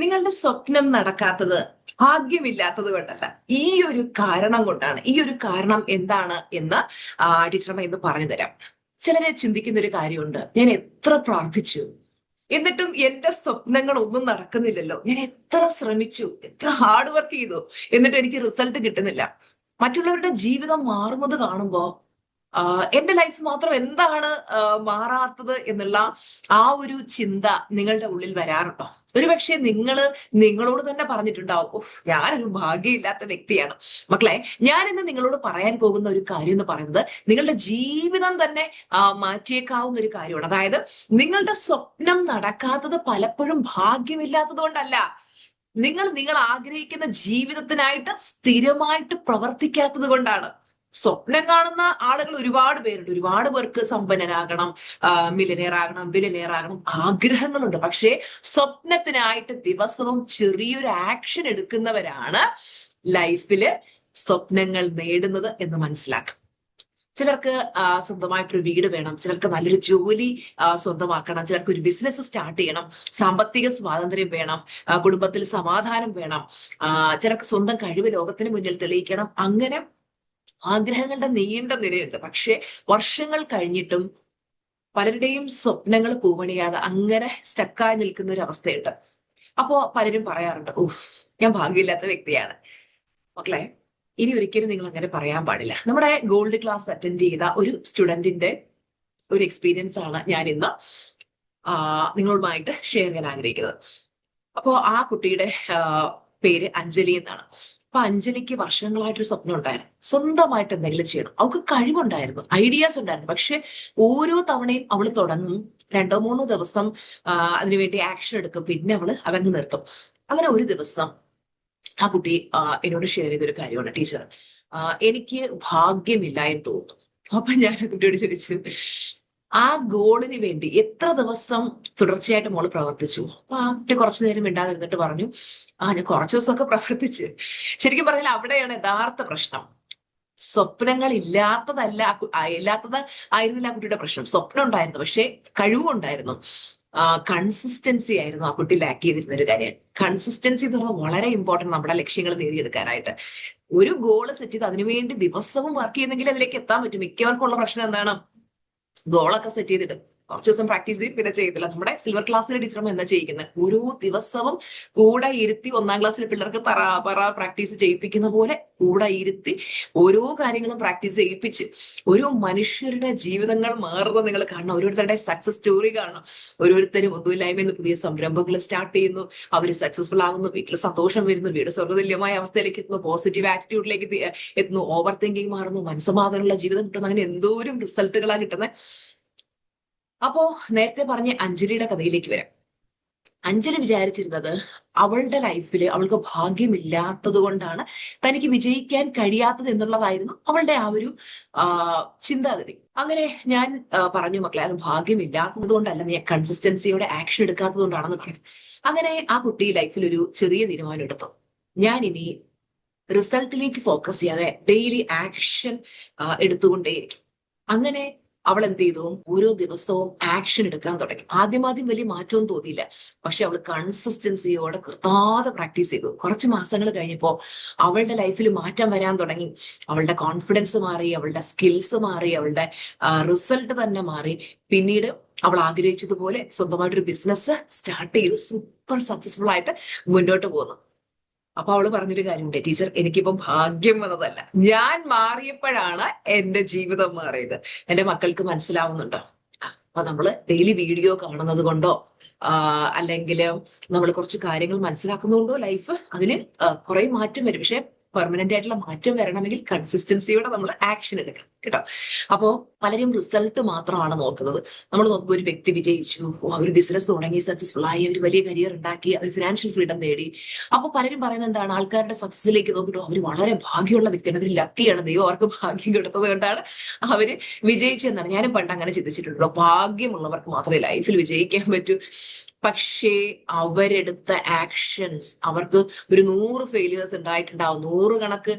നിങ്ങളുടെ സ്വപ്നം നടക്കാത്തത് ഭാഗ്യമില്ലാത്തത് കൊണ്ടല്ല, ഈ ഒരു കാരണം കൊണ്ടാണ്. ഈ ഒരു കാരണം എന്താണ് എന്ന് ടീച്ചറമ്മ ഇന്ന് പറഞ്ഞു തരാം. ചിലരെ ചിന്തിക്കുന്ന ഒരു കാര്യമുണ്ട്, ഞാൻ എത്ര പ്രാർത്ഥിച്ചു എന്നിട്ടും എന്റെ സ്വപ്നങ്ങൾ ഒന്നും നടക്കുന്നില്ലല്ലോ, ഞാൻ എത്ര ശ്രമിച്ചു, എത്ര ഹാർഡ് വർക്ക് ചെയ്തു, എന്നിട്ട് എനിക്ക് റിസൾട്ട് കിട്ടുന്നില്ല. മറ്റുള്ളവരുടെ ജീവിതം മാറുന്നത് കാണുമ്പോ എന്റെ ലൈഫ് മാത്രം എന്താണ് മാറാത്തത് എന്നുള്ള ആ ഒരു ചിന്ത നിങ്ങളുടെ ഉള്ളിൽ വരാറുണ്ടോ? ഒരുപക്ഷെ നിങ്ങളോട് തന്നെ പറഞ്ഞിട്ടുണ്ടാവും, ഓഹ് ഞാനൊരു ഭാഗ്യമില്ലാത്ത വ്യക്തിയാണ്. മക്കളെ, ഞാൻ ഇന്ന് നിങ്ങളോട് പറയാൻ പോകുന്ന ഒരു കാര്യം എന്ന് പറയുന്നത് നിങ്ങളുടെ ജീവിതം തന്നെ മാറ്റിയേക്കാവുന്ന ഒരു കാര്യമാണ്. അതായത് നിങ്ങളുടെ സ്വപ്നം നടക്കാത്തത് പലപ്പോഴും ഭാഗ്യമില്ലാത്തത് കൊണ്ടല്ല, നിങ്ങൾ ആഗ്രഹിക്കുന്ന ജീവിതത്തിനായിട്ട് സ്ഥിരമായിട്ട് പ്രവർത്തിക്കാത്തത് കൊണ്ടാണ്. സ്വപ്നം കാണുന്ന ആളുകൾ ഒരുപാട് പേരുണ്ട്. ഒരുപാട് പേർക്ക് സമ്പന്നരാകണം, മില്യനെയർ ആകണം, ബില്യനെയർ ആകണം ആഗ്രഹങ്ങളുണ്ട്. പക്ഷേ സ്വപ്നത്തിനായിട്ട് ദിവസവും ചെറിയൊരു ആക്ഷൻ എടുക്കുന്നവരാണ് ലൈഫില് സ്വപ്നങ്ങൾ നേടുന്നത് എന്ന് മനസ്സിലാക്കും. ചിലർക്ക് സ്വന്തമായിട്ടൊരു വീട് വേണം, ചിലർക്ക് നല്ലൊരു ജോലി സ്വന്തമാക്കണം, ചിലർക്ക് ഒരു ബിസിനസ് സ്റ്റാർട്ട് ചെയ്യണം, സാമ്പത്തിക സ്വാതന്ത്ര്യം വേണം, കുടുംബത്തിൽ സമാധാനം വേണം, ചിലർക്ക് സ്വന്തം കഴിവ് ലോകത്തിന് മുന്നിൽ തെളിയിക്കണം. അങ്ങനെ ആഗ്രഹങ്ങളുടെ നീണ്ട നിരയുണ്ട്. പക്ഷെ വർഷങ്ങൾ കഴിഞ്ഞിട്ടും പലരുടെയും സ്വപ്നങ്ങൾ പൂവണിയാതെ അങ്ങനെ സ്റ്റക്കായി നിൽക്കുന്ന ഒരു അവസ്ഥയുണ്ട്. അപ്പോ പലരും പറയാറുണ്ട്, ഊഹ് ഞാൻ ഭാഗ്യമില്ലാത്ത വ്യക്തിയാണ്. മക്കളെ, ഇനി ഒരിക്കലും നിങ്ങൾ അങ്ങനെ പറയാൻ പാടില്ല. നമ്മുടെ ഗോൾഡ് ക്ലാസ് അറ്റൻഡ് ചെയ്ത ഒരു സ്റ്റുഡന്റിന്റെ ഒരു എക്സ്പീരിയൻസ് ആണ് ഞാൻ ഇന്ന് നിങ്ങളുമായിട്ട് ഷെയർ ചെയ്യാൻ ആഗ്രഹിക്കുന്നത്. അപ്പോ ആ കുട്ടിയുടെ പേര് അഞ്ജലി എന്നാണ്. അപ്പൊ അഞ്ജലിക്ക് വർഷങ്ങളായിട്ടൊരു സ്വപ്നം ഉണ്ടായിരുന്നു, സ്വന്തമായിട്ട് എന്തെങ്കിലും ചെയ്യണം. അവൾക്ക് കഴിവുണ്ടായിരുന്നു, ഐഡിയാസ് ഉണ്ടായിരുന്നു. പക്ഷെ ഓരോ തവണയും അവൾ തുടങ്ങും, 2-3 ദിവസം അതിനുവേണ്ടി ആക്ഷൻ എടുക്കും, പിന്നെ അവള് അതങ്ങ് നിർത്തും. അങ്ങനെ ഒരു ദിവസം ആ കുട്ടി എന്നോട് ഷെയർ ചെയ്തൊരു കാര്യമാണ്, ടീച്ചർ എനിക്ക് ഭാഗ്യമില്ല എന്ന് തോന്നുന്നു. അപ്പൊ ഞാൻ ആ കുട്ടിയോട് ചോദിച്ചു, ആ ഗോളിന് വേണ്ടി എത്ര ദിവസം തുടർച്ചയായിട്ട് മോള് പ്രവർത്തിച്ചു? അപ്പൊ ആ കുട്ടി കുറച്ചു നേരം മിണ്ടാതിരുന്നിട്ട് പറഞ്ഞു, ഞാൻ കുറച്ചു ദിവസമൊക്കെ പ്രവർത്തിച്ച്. ശരിക്കും പറഞ്ഞാൽ അവിടെയാണ് യഥാർത്ഥ പ്രശ്നം. സ്വപ്നങ്ങൾ ഇല്ലാത്തത് ആയിരുന്നില്ല ആ കുട്ടിയുടെ പ്രശ്നം. സ്വപ്നം ഉണ്ടായിരുന്നു, പക്ഷെ കഴിവുണ്ടായിരുന്നു. കൺസിസ്റ്റൻസി ആയിരുന്നു ആ കുട്ടി ലാക്ക് ചെയ്തിരുന്ന ഒരു കാര്യം. കൺസിസ്റ്റൻസി എന്ന് പറഞ്ഞാൽ വളരെ ഇമ്പോർട്ടന്റ് നമ്മുടെ ലക്ഷ്യങ്ങൾ നേടിയെടുക്കാനായിട്ട്. ഒരു ഗോള് സെറ്റ് ചെയ്ത് അതിനുവേണ്ടി ദിവസവും വർക്ക് ചെയ്യുന്നെങ്കിൽ അതിലേക്ക് എത്താൻ പറ്റും. മിക്കവർക്കുള്ള പ്രശ്നം എന്താണ്? ഗോളൊക്കെ സെറ്റ് ചെയ്തിട്ട് കുറച്ച് ദിവസം പ്രാക്ടീസ് ചെയ്യും, പിന്നെ ചെയ്തില്ല. നമ്മുടെ സിൽവർ ക്ലാസ്സിലെ ടീച്ചറും എന്താ ചെയ്യുന്നത്? ഓരോ ദിവസവും കൂടെ ഇരുത്തി, 1-ാം ക്ലാസ്സിലെ പിള്ളേർക്ക് പറ പ്രാക്ടീസ് ചെയ്യിപ്പിക്കുന്ന പോലെ കൂടെ ഇരുത്തി ഓരോ കാര്യങ്ങളും പ്രാക്ടീസ് ചെയ്യിപ്പിച്ച് ഒരു മനുഷ്യരുടെ ജീവിതങ്ങൾ മാറുന്നത് നിങ്ങൾ കാണണം. ഓരോരുത്തരുടെ സക്സസ് സ്റ്റോറി കാണണം. ഓരോരുത്തരും ഒന്നുമില്ലായ്മ എന്ന് പുതിയ സംരംഭങ്ങൾ സ്റ്റാർട്ട് ചെയ്യുന്നു, അവർ സക്സസ്ഫുൾ ആകുന്നു, വീട്ടിൽ സന്തോഷം വരുന്നു, വീട് സ്വർഗ്ഗതുല്യമായ അവസ്ഥയിലേക്ക് എത്തുന്നു, പോസിറ്റീവ് ആറ്റിറ്റ്യൂഡിലേക്ക് എത്തുന്നു, ഓവർ തിങ്കിങ് മാറുന്നു, മനസ്സമാധാനമുള്ള ജീവിതം കിട്ടുന്നു. അങ്ങനെ എന്തോരം റിസൾട്ടുകളാണ് കിട്ടുന്നത്. അപ്പോ നേരത്തെ പറഞ്ഞ അഞ്ജലിയുടെ കഥയിലേക്ക് വരാം. അഞ്ജലി വിചാരിച്ചിരുന്നത് അവളുടെ ലൈഫിൽ അവൾക്ക് ഭാഗ്യമില്ലാത്തത് കൊണ്ടാണ് തനിക്ക് വിജയിക്കാൻ കഴിയാത്തത് എന്നുള്ളതായിരുന്നു അവളുടെ ആ ഒരു ചിന്താഗതി. അങ്ങനെ ഞാൻ പറഞ്ഞു, മക്കളെ, അത് ഭാഗ്യമില്ലാത്തത് കൊണ്ടല്ല, നീ കൺസിസ്റ്റൻസിയോടെ ആക്ഷൻ എടുക്കാത്തത് കൊണ്ടാണെന്ന് പറഞ്ഞു. അങ്ങനെ ആ കുട്ടി ലൈഫിൽ ഒരു ചെറിയ തീരുമാനം എടുത്തു, ഞാൻ ഇനി റിസൾട്ടിലേക്ക് ഫോക്കസ് ചെയ്യാതെ ഡെയിലി ആക്ഷൻ എടുത്തുകൊണ്ടേയിരിക്കും. അങ്ങനെ അവൾ എന്ത് ചെയ്തു? ഓരോ ദിവസവും ആക്ഷൻ എടുക്കാൻ തുടങ്ങി. ആദ്യം വലിയ മാറ്റവും തോന്നിയില്ല, പക്ഷെ അവൾ കൺസിസ്റ്റൻസിയോടെ കൃതാതെ പ്രാക്ടീസ് ചെയ്തു. കുറച്ച് മാസങ്ങൾ കഴിഞ്ഞപ്പോൾ അവളുടെ ലൈഫിൽ മാറ്റം വരാൻ തുടങ്ങി. അവളുടെ കോൺഫിഡൻസ് മാറി, അവളുടെ സ്കിൽസ് മാറി, അവളുടെ റിസൾട്ട് തന്നെ മാറി. പിന്നീട് അവൾ ആഗ്രഹിച്ചതുപോലെ സ്വന്തമായിട്ടൊരു ബിസിനസ് സ്റ്റാർട്ട് ചെയ്തു, സൂപ്പർ സക്സസ്ഫുൾ ആയിട്ട് മുന്നോട്ട് പോകുന്നു. അപ്പൊ അവള് പറഞ്ഞൊരു കാര്യമുണ്ട്, ടീച്ചർ, എനിക്കിപ്പം ഭാഗ്യം വന്നതല്ല, ഞാൻ മാറിയപ്പോഴാണ് എന്റെ ജീവിതം മാറിയത്. എന്റെ മക്കൾക്ക് മനസ്സിലാവുന്നുണ്ടോ? അപ്പൊ നമ്മള് ഡെയിലി വീഡിയോ കാണുന്നത് കൊണ്ടോ അല്ലെങ്കിൽ നമ്മൾ കുറച്ച് കാര്യങ്ങൾ മനസ്സിലാക്കുന്നുണ്ടോ ലൈഫ് അതിന് കുറെ മാറ്റം വരും. പക്ഷെ പെർമനന്റ് ആയിട്ടുള്ള മാറ്റം വരണമെങ്കിൽ കൺസിസ്റ്റൻസിയോടെ നമ്മൾ ആക്ഷൻ എടുക്കണം കേട്ടോ. അപ്പോ പലരും റിസൾട്ട് മാത്രമാണ് നോക്കുന്നത്. നമ്മൾ നോക്കുമ്പോൾ ഒരു വ്യക്തി വിജയിച്ചു, അവർ ബിസിനസ് തുടങ്ങി, സക്സസ്ഫുൾ ആയി, അവർ വലിയ കരിയർ ഉണ്ടാക്കി, അവർ ഫിനാൻഷ്യൽ ഫ്രീഡം നേടി. അപ്പൊ പലരും പറയുന്നത് എന്താണ്? ആൾക്കാരുടെ സക്സസിലേക്ക് നോക്കിയിട്ട് അവർ വളരെ ഭാഗ്യമുള്ള വ്യക്തിയാണ്, അവർ ലക്കിയാണ്, ദൈവം അവർക്ക് ഭാഗ്യം കൊടുത്തത് കൊണ്ടാണ് അവര് വിജയിച്ചെന്നാണ്. ഞാനും പണ്ട് അങ്ങനെ ചിന്തിച്ചിട്ടുണ്ടോ, ഭാഗ്യമുള്ളവർക്ക് മാത്രമേ ലൈഫിൽ വിജയിക്കാൻ പറ്റൂ. പക്ഷേ അവരെടുത്ത ആക്ഷൻസ്, അവർക്ക് ഒരു 100 ഫെയിലിയേഴ്സ് ഉണ്ടായിട്ടുണ്ടാവും, 100 കണക്ക്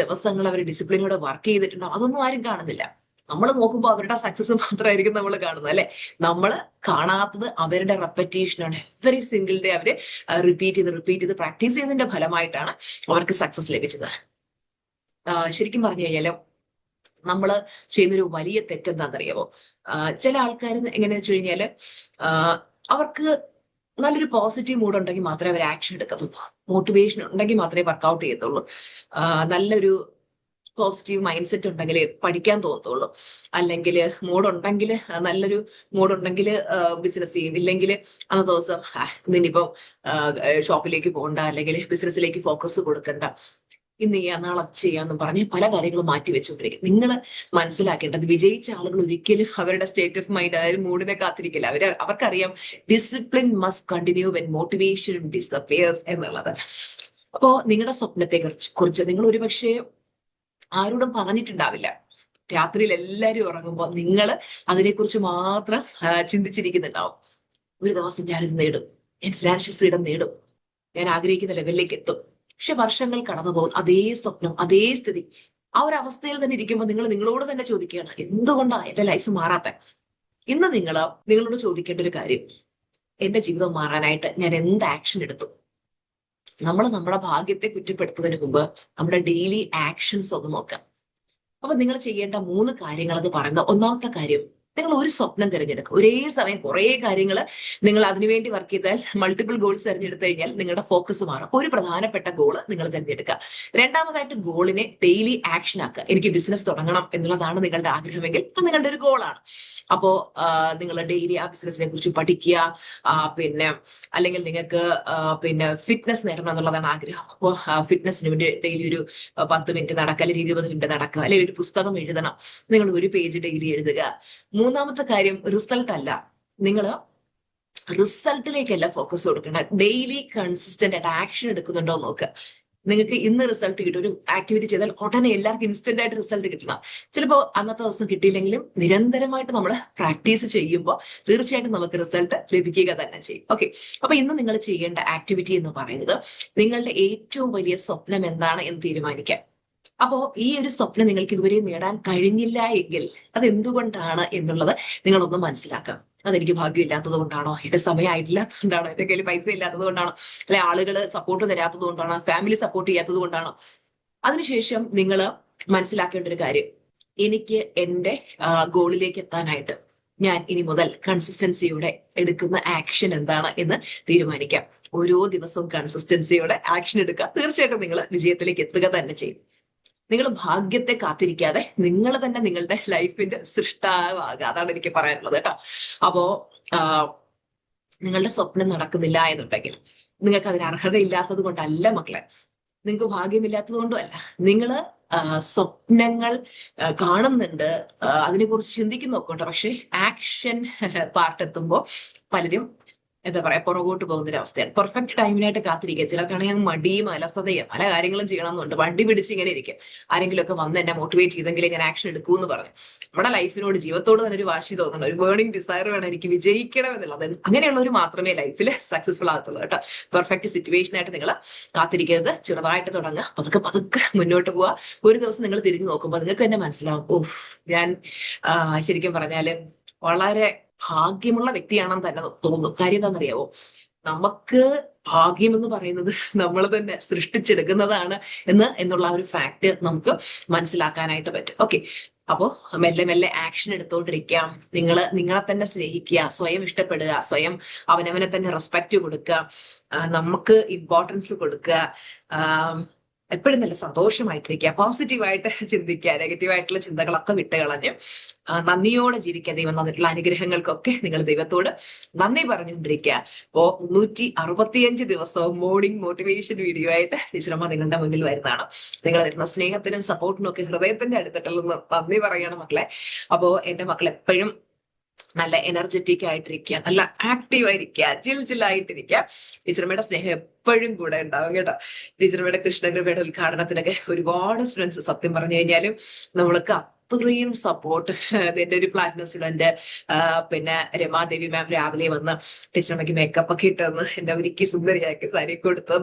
ദിവസങ്ങൾ അവർ ഡിസിപ്ലിനോടെ വർക്ക് ചെയ്തിട്ടുണ്ടാവും, അതൊന്നും ആരും കാണുന്നില്ല. നമ്മൾ നോക്കുമ്പോൾ അവരുടെ സക്സസ് മാത്രമായിരിക്കും നമ്മൾ കാണുന്നത്, അല്ലെ? നമ്മൾ കാണാത്തത് അവരുടെ റെപ്പറ്റീഷനാണ്. എവറി സിംഗിൾ ഡേ അവര് റിപ്പീറ്റ് ചെയ്ത് പ്രാക്ടീസ് ചെയ്തതിന്റെ ഫലമായിട്ടാണ് അവർക്ക് സക്സസ് ലഭിച്ചത്. ശരിക്കും പറഞ്ഞു കഴിഞ്ഞാല് നമ്മൾ ചെയ്യുന്നൊരു വലിയ തെറ്റെന്താണെന്നറിയാമോ? ചില ആൾക്കാർ എങ്ങനെയാ വെച്ച് കഴിഞ്ഞാല് അവർക്ക് നല്ലൊരു പോസിറ്റീവ് മൂഡ് ഉണ്ടെങ്കിൽ മാത്രമേ അവർ ആക്ഷൻ എടുക്കത്തുള്ളൂ. മോട്ടിവേഷൻ ഉണ്ടെങ്കിൽ മാത്രമേ വർക്ക്ഔട്ട് ചെയ്യത്തുള്ളൂ. നല്ലൊരു പോസിറ്റീവ് മൈൻഡ് സെറ്റ് ഉണ്ടെങ്കിൽ പഠിക്കാൻ തോന്നത്തുള്ളൂ. അല്ലെങ്കിൽ മൂഡുണ്ടെങ്കിൽ, നല്ലൊരു മൂഡുണ്ടെങ്കിൽ ബിസിനസ് ചെയ്യും. ഇല്ലെങ്കിൽ അന്നത്തെ ദിവസം നിന്നിപ്പം ഷോപ്പിലേക്ക് പോകണ്ട, അല്ലെങ്കിൽ ബിസിനസ്സിലേക്ക് ഫോക്കസ് കൊടുക്കണ്ട, ഇന്ന് ചെയ്യാം നാളെ ചെയ്യാമെന്ന് പറഞ്ഞ് പല കാര്യങ്ങളും മാറ്റി വെച്ചുകൊണ്ടിരിക്കും. നിങ്ങൾ മനസ്സിലാക്കേണ്ടത്, വിജയിച്ച ആളുകൾ ഒരിക്കലും അവരുടെ സ്റ്റേറ്റ് ഓഫ് മൈൻഡ്, അതായത് മൂഡിനെ കാത്തിരിക്കില്ല. അവർക്കറിയാം discipline must continue when motivation disappears എന്നുള്ളത്. അപ്പോ നിങ്ങളുടെ സ്വപ്നത്തെ കുറിച്ച് നിങ്ങൾ ഒരുപക്ഷെ ആരോടും പറഞ്ഞിട്ടുണ്ടാവില്ല. രാത്രിയിൽ എല്ലാവരും ഉറങ്ങുമ്പോൾ നിങ്ങൾ അതിനെക്കുറിച്ച് മാത്രം ചിന്തിച്ചിരിക്കുന്നുണ്ടാവും. ഒരു ദിവസം ഞാനിത് നേടും, ഞാൻ ഫിനാൻഷ്യൽ ഫ്രീഡം നേടും, ഞാൻ ആഗ്രഹിക്കുന്ന ലെവലിലേക്ക് എത്തും. പക്ഷെ വർഷങ്ങൾ കടന്നു പോകും, അതേ സ്വപ്നം, അതേ സ്ഥിതി. ആ ഒരു അവസ്ഥയിൽ തന്നെ ഇരിക്കുമ്പോൾ നിങ്ങൾ നിങ്ങളോട് തന്നെ ചോദിക്കുകയാണ്, എന്തുകൊണ്ടാണ് എന്റെ ലൈഫ് മാറാത്ത? ഇന്ന് നിങ്ങളോട് ചോദിക്കേണ്ട ഒരു കാര്യം, എന്റെ ജീവിതം മാറാനായിട്ട് ഞാൻ എന്ത് ആക്ഷൻ എടുത്തു? നമ്മൾ നമ്മുടെ ഭാഗ്യത്തെ കുറ്റപ്പെടുത്തുന്നതിന് മുമ്പ് നമ്മുടെ ഡെയിലി ആക്ഷൻസ് ഒന്ന് നോക്കാം. അപ്പൊ നിങ്ങൾ ചെയ്യേണ്ട 3 കാര്യങ്ങൾ എന്ന് പറയുന്നത്, ഒന്നാമത്തെ കാര്യം, നിങ്ങൾ ഒരു സ്വപ്നം തിരഞ്ഞെടുക്കുക. ഒരേ സമയം കുറെ കാര്യങ്ങൾ നിങ്ങൾ അതിനുവേണ്ടി വർക്ക് ചെയ്താൽ, മൾട്ടിപ്പിൾ ഗോൾസ് തിരഞ്ഞെടുത്തു കഴിഞ്ഞാൽ നിങ്ങളുടെ ഫോക്കസ് മാറും. ഒരു പ്രധാനപ്പെട്ട ഗോള് നിങ്ങൾ തിരഞ്ഞെടുക്കുക. രണ്ടാമതായിട്ട് ഗോളിനെ ഡെയിലി ആക്ഷൻ ആക്കുക. എനിക്ക് ബിസിനസ് തുടങ്ങണം എന്നുള്ളതാണ് നിങ്ങളുടെ ആഗ്രഹമെങ്കിൽ അത് നിങ്ങളുടെ ഒരു ഗോളാണ്. അപ്പോ നിങ്ങൾ ഡെയിലി ആ ബിസിനസിനെ കുറിച്ച് പഠിക്കുക. അല്ലെങ്കിൽ നിങ്ങൾക്ക് ഫിറ്റ്നസ് നേടണം എന്നുള്ളതാണ് ആഗ്രഹം. അപ്പോൾ ഫിറ്റ്നസിന് വേണ്ടി ഡെയിലി ഒരു 10 മിനിറ്റ് നടക്കുക, അല്ലെങ്കിൽ 20 മിനിറ്റ് നടക്കുക, അല്ലെങ്കിൽ ഒരു പുസ്തകം എഴുതണം. നിങ്ങൾ ഒരു പേജ് ഡെയിലി എഴുതുക. മൂന്നാമത്തെ കാര്യം, റിസൾട്ട് അല്ല. നിങ്ങൾ റിസൾട്ടിലേക്കല്ല ഫോക്കസ് കൊടുക്കേണ്ട, ഡെയിലി കൺസിസ്റ്റന്റ് ആയിട്ട് ആക്ഷൻ എടുക്കുന്നുണ്ടോ നോക്കുക. നിങ്ങൾക്ക് ഇന്ന് റിസൾട്ട് കിട്ടും. ഒരു ആക്ടിവിറ്റി ചെയ്താൽ ഉടനെ എല്ലാവർക്കും ഇൻസ്റ്റന്റ് ആയിട്ട് റിസൾട്ട് കിട്ടണം. ചിലപ്പോൾ അന്നത്തെ ദിവസം കിട്ടിയില്ലെങ്കിലും നിരന്തരമായിട്ട് നമ്മൾ പ്രാക്ടീസ് ചെയ്യുമ്പോൾ തീർച്ചയായിട്ടും നമുക്ക് റിസൾട്ട് ലഭിക്കുക തന്നെ ചെയ്യും. ഓക്കെ, അപ്പൊ ഇന്ന് നിങ്ങൾ ചെയ്യേണ്ട ആക്ടിവിറ്റി എന്ന് പറയുന്നത്, നിങ്ങളുടെ ഏറ്റവും വലിയ സ്വപ്നം എന്താണ് എന്ന് തീരുമാനിക്കാം. അപ്പോ ഈ ഒരു സ്വപ്നം നിങ്ങൾക്ക് ഇതുവരെ നേടാൻ കഴിഞ്ഞില്ല എങ്കിൽ അത് എന്തുകൊണ്ടാണ് എന്നുള്ളത് നിങ്ങളൊന്ന് മനസ്സിലാക്കാം. അതെനിക്ക് ഭാഗ്യമില്ലാത്തത് കൊണ്ടാണോ, എന്റെ സമയമായിട്ടില്ലാത്തതുകൊണ്ടാണോ, എന്റെ കയ്യിൽ പൈസ ഇല്ലാത്തത് കൊണ്ടാണോ, അല്ലെ ആളുകൾ സപ്പോർട്ട് തരാത്തത് കൊണ്ടാണോ, ഫാമിലി സപ്പോർട്ട് ചെയ്യാത്തത് കൊണ്ടാണോ? അതിനുശേഷം നിങ്ങൾ മനസ്സിലാക്കേണ്ട ഒരു കാര്യം, എനിക്ക് എന്റെ ഗോളിലേക്ക് എത്താനായിട്ട് ഞാൻ ഇനി മുതൽ കൺസിസ്റ്റൻസിയോടെ എടുക്കുന്ന ആക്ഷൻ എന്താണ് എന്ന് തീരുമാനിക്കാം. ഓരോ ദിവസവും കൺസിസ്റ്റൻസിയോടെ ആക്ഷൻ എടുക്കുക. തീർച്ചയായിട്ടും നിങ്ങൾ വിജയത്തിലേക്ക് എത്തുക തന്നെ ചെയ്യും. നിങ്ങൾ ഭാഗ്യത്തെ കാത്തിരിക്കാതെ നിങ്ങൾ തന്നെ നിങ്ങളുടെ ലൈഫിന്റെ സൃഷ്ടാവാകുക. അതാണ് എനിക്ക് പറയാനുള്ളത് കേട്ടോ. അപ്പോ നിങ്ങളുടെ സ്വപ്നം നടക്കുന്നില്ല എന്നുണ്ടെങ്കിൽ നിങ്ങൾക്ക് അതിന് അർഹതയില്ലാത്തത് കൊണ്ടല്ല മക്കളെ, നിങ്ങൾക്ക് ഭാഗ്യമില്ലാത്തത് കൊണ്ടും അല്ല. നിങ്ങൾ സ്വപ്നങ്ങൾ കാണുന്നുണ്ട്, അതിനെക്കുറിച്ച് ചിന്തിക്കുന്നൊക്കെ ഉണ്ട്. പക്ഷെ ആക്ഷൻ പാർട്ട് എത്തുമ്പോൾ പലരും എന്താ പറയാ പുറകോട്ട് പോകുന്ന ഒരു അവസ്ഥയാണ്. പെർഫെക്റ്റ് ടൈമിനായിട്ട് കാത്തിരിക്കുക. ചിലർക്കാണെങ്കിൽ മടിയും അലസതയും പല കാര്യങ്ങളും ചെയ്യണമെന്നുണ്ട്. വണ്ടി പിടിച്ച് ഇങ്ങനെ ഇരിക്കും. ആരെങ്കിലും ഒക്കെ വന്ന് എന്നെ മോട്ടിവേറ്റ് ചെയ്തെങ്കിൽ ഞാൻ ആക്ഷൻ എടുക്കൂ എന്ന് പറഞ്ഞു. നമ്മുടെ ലൈഫിനോട്, ജീവിതത്തോട് തന്നെ ഒരു വാശി തോന്നണം, ഒരു ബേണിംഗ് ഡിസയർ വേണം എനിക്ക് വിജയിക്കണം എന്നുള്ളത്. അങ്ങനെയുള്ളവർ മാത്രമേ ലൈഫിൽ സക്സസ്ഫുൾ ആകത്തുള്ളൂ കേട്ടോ. പെർഫെക്റ്റ് സിറ്റുവേഷൻ ആയിട്ട് നിങ്ങൾ കാത്തിരിക്കരുത്. ചെറുതായിട്ട് തുടങ്ങുക, പതുക്കെ മുന്നോട്ട് പോവുക. ഒരു ദിവസം നിങ്ങൾ തിരിഞ്ഞു നോക്കുമ്പോൾ നിങ്ങൾക്ക് തന്നെ മനസ്സിലാവും, ഓഹ് ഞാൻ ശരിക്കും പറഞ്ഞാല് വളരെ ഭാഗ്യമുള്ള വ്യക്തിയാണെന്ന് തന്നെ തോന്നും. കാര്യം എന്താണെന്നറിയാവോ, നമുക്ക് ഭാഗ്യം എന്ന് പറയുന്നത് നമ്മൾ തന്നെ സൃഷ്ടിച്ചെടുക്കുന്നതാണ് എന്നുള്ള ഒരു ഫാക്ട് നമുക്ക് മനസ്സിലാക്കാനായിട്ട് പറ്റും. ഓക്കെ, അപ്പോ മെല്ലെ മെല്ലെ ആക്ഷൻ എടുത്തോണ്ടിരിക്കാം. നിങ്ങളെ തന്നെ സ്നേഹിക്കുക, സ്വയം ഇഷ്ടപ്പെടുക, സ്വയം അവനവനെ തന്നെ റെസ്പെക്ട് കൊടുക്കുക, നമുക്ക് ഇമ്പോർട്ടൻസ് കൊടുക്കുക, എപ്പോഴും നല്ല സന്തോഷമായിട്ടിരിക്കുക, പോസിറ്റീവായിട്ട് ചിന്തിക്കുക, നെഗറ്റീവായിട്ടുള്ള ചിന്തകളൊക്കെ വിട്ടുകളഞ്ഞ് നന്ദിയോടെ ജീവിക്കുക. ദൈവം തന്നിട്ടുള്ള അനുഗ്രഹങ്ങൾക്കൊക്കെ നിങ്ങൾ ദൈവത്തോട് നന്ദി പറഞ്ഞുകൊണ്ടിരിക്കുക. അപ്പോ 365 ദിവസവും മോർണിംഗ് മോട്ടിവേഷൻ വീഡിയോ ആയിട്ട് ടീച്ചറമ്മ നിങ്ങളുടെ മുന്നിൽ വരുന്നതാണ്. നിങ്ങൾ തരുന്ന സ്നേഹത്തിനും സപ്പോർട്ടിനും ഒക്കെ ഹൃദയത്തിന്റെ അടുത്തിട്ടുള്ള നന്ദി പറയാണ് മക്കളെ. അപ്പോ എന്റെ മക്കൾ എപ്പോഴും നല്ല എനർജറ്റിക് ആയിട്ടിരിക്കുക, നല്ല ആക്റ്റീവ് ആയിരിക്കുക, ജില്ലായിട്ടിരിക്കുക. ടീച്ചറമ്മയുടെ സ്നേഹം എപ്പോഴും കൂടെ ഉണ്ടാവും കേട്ടോ. ടീച്ചറമ്മയുടെ കൃഷ്ണകൃപയുടെ ഉദ്ഘാടനത്തിനൊക്കെ ഒരുപാട് സ്റ്റുഡൻസ്, സത്യം പറഞ്ഞു കഴിഞ്ഞാലും നമ്മൾക്ക് അത്രയും സപ്പോർട്ട്. എന്റെ ഒരു പ്ലാറ്റിനം സ്റ്റുഡന്റ് പിന്നെ രമാദേവി മാം രാവിലെ വന്ന് ടീച്ചറമ്മയ്ക്ക് മേക്കപ്പ് ഒക്കെ ഇട്ട് തന്ന് എന്നെ ഒരുക്കി സുന്ദരിയാക്കി സാരി കൊടുത്തു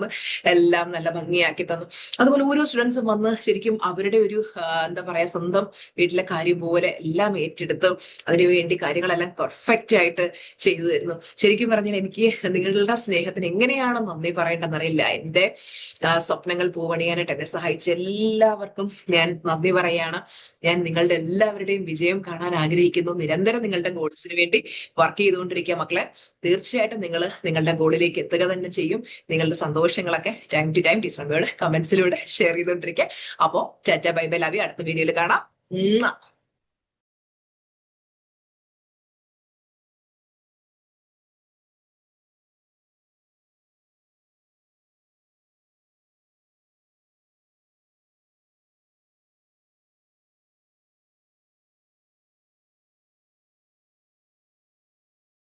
എല്ലാം നല്ല ഭംഗിയാക്കി തന്നു. അതുപോലെ ഓരോ സ്റ്റുഡൻസും വന്ന് ശരിക്കും അവരുടെ ഒരു എന്താ പറയാ സ്വന്തം വീട്ടിലെ കാര്യം പോലെ എല്ലാം ഏറ്റെടുത്ത് അതിനുവേണ്ടി കാര്യങ്ങളെല്ലാം പെർഫെക്റ്റ് ആയിട്ട് ചെയ്തു തരുന്നു. ശരിക്കും പറഞ്ഞാൽ എനിക്ക് നിങ്ങളുടെ സ്നേഹത്തിന് എങ്ങനെയാണ് നന്ദി പറയേണ്ടതെന്നറിയില്ല. എന്റെ സ്വപ്നങ്ങൾ പൂവണിയാനായിട്ട് എന്നെ സഹായിച്ച എല്ലാവർക്കും ഞാൻ നന്ദി പറയാണ്. ഞാൻ നിങ്ങളുടെ എല്ലാവരുടെയും വിജയം കാണാൻ ആഗ്രഹിക്കുന്നു. നിരന്തരം നിങ്ങളുടെ ഗോൾസിന് വേണ്ടി വർക്ക് ചെയ്തുകൊണ്ടിരിക്കുക മക്കളെ. തീർച്ചയായിട്ടും നിങ്ങൾ നിങ്ങളുടെ ഗോളിലേക്ക് എത്തുക തന്നെ ചെയ്യും. നിങ്ങളുടെ സന്തോഷങ്ങളൊക്കെ ടൈം ടു ടൈം ടീച്ചറമ്മയോട് കമന്റ്സിലൂടെ ഷെയർ ചെയ്തുകൊണ്ടിരിക്കുക. അപ്പോ Tata bye bye, love you. അടുത്ത വീഡിയോയിൽ കാണാം.